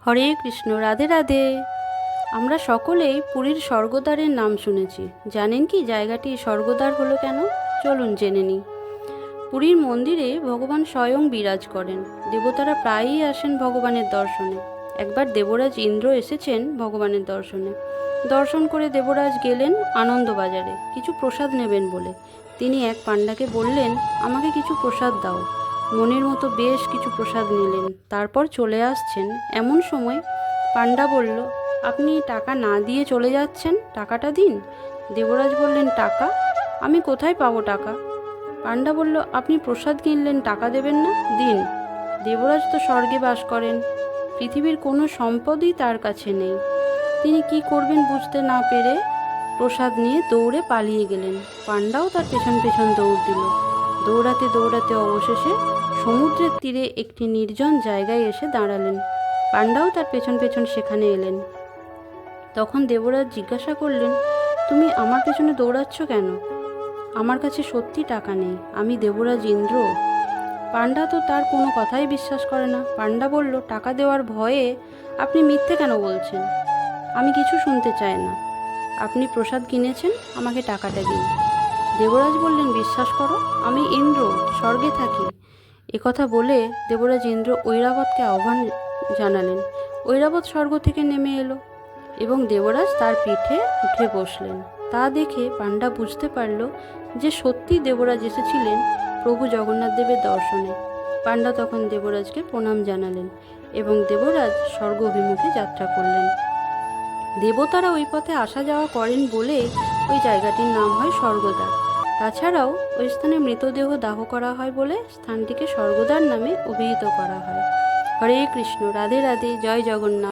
হরে কৃষ্ণ, রাধে রাধে। আমরা সকলেই পুরীর স্বর্গদ্বারের নাম শুনেছি। জানেন কি জায়গাটি স্বর্গদ্বার হলো কেন? চলুন জেনে নিই। পুরীর মন্দিরে ভগবান স্বয়ং বিরাজ করেন। দেবতারা প্রায়ই আসেন ভগবানের দর্শনে। একবার দেবরাজ ইন্দ্র এসেছেন ভগবানের দর্শনে। দর্শন করে দেবরাজ গেলেন আনন্দবাজারে কিছু প্রসাদ নেবেন বলে। তিনি এক পাণ্ডাকে বললেন, আমাকে কিছু প্রসাদ দাও। মনের মতো বেশ কিছু প্রসাদ নিলেন। তারপর চলে আসছেন। এমন সময় পাণ্ডা বলল, আপনি টাকা না দিয়ে চলে যাচ্ছেন, টাকাটা দিন। দেবরাজ বললেন, টাকা? আমি কোথায় পাবো টাকা? পাণ্ডা বলল, আপনি প্রসাদ কিনলেন, টাকা দেবেন না? দিন। দেবরাজ তো স্বর্গে বাস করেন, পৃথিবীর কোনো সম্পদই তার কাছে নেই। তিনি কি করবেন বুঝতে না পেরে প্রসাদ নিয়ে দৌড়ে পালিয়ে গেলেন। পাণ্ডাও তার পেছন পেছন দৌড় দিল। দৌড়াতে দৌড়াতে অবশেষে সমুদ্রের তীরে একটি নির্জন জায়গায় এসে দাঁড়ালেন। পাণ্ডাও তার পেছন পেছন সেখানে এলেন। তখন দেবরাজ জিজ্ঞাসা করলেন, তুমি আমার পেছনে দৌড়াচ্ছ কেন? আমার কাছে সত্যি টাকা নেই, আমি দেবরাজ ইন্দ্র। পাণ্ডা তো তার কোনো কথাই বিশ্বাস করে না। পাণ্ডা বলল, টাকা দেওয়ার ভয়ে আপনি মিথ্যে কেন বলছেন? আমি কিছু শুনতে চাই না। আপনি প্রসাদ কিনেছেন, আমাকে টাকাটা দিন। দেবরাজ বললেন, বিশ্বাস করো, আমি ইন্দ্র, স্বর্গে থাকি। একথা বলে দেবরাজ ইন্দ্র ঐরাবতকে আহ্বান জানালেন। ঐরাবত স্বর্গ থেকে নেমে এলো এবং দেবরাজ তার পিঠে উঠে বসলেন। তা দেখে পাণ্ডা বুঝতে পারল যে সত্যি দেবরাজ এসেছিলেন প্রভু জগন্নাথ দেবের দর্শনে। পাণ্ডা তখন দেবরাজকে প্রণাম জানালেন এবং দেবরাজ স্বর্গ অভিমুখে যাত্রা করলেন। দেবতারা ওই পথে আসা যাওয়া করেন বলে ওই জায়গাটির নাম হয় স্বর্গদ্বার। তাছাড়াও ওই স্থানে মৃতদেহ দাহ করা হয় বলে স্থানটিকে স্বর্গদ্বার নামে অভিহিত করা হয়। হরে কৃষ্ণ, রাধে রাধে, জয় জগন্নাথ।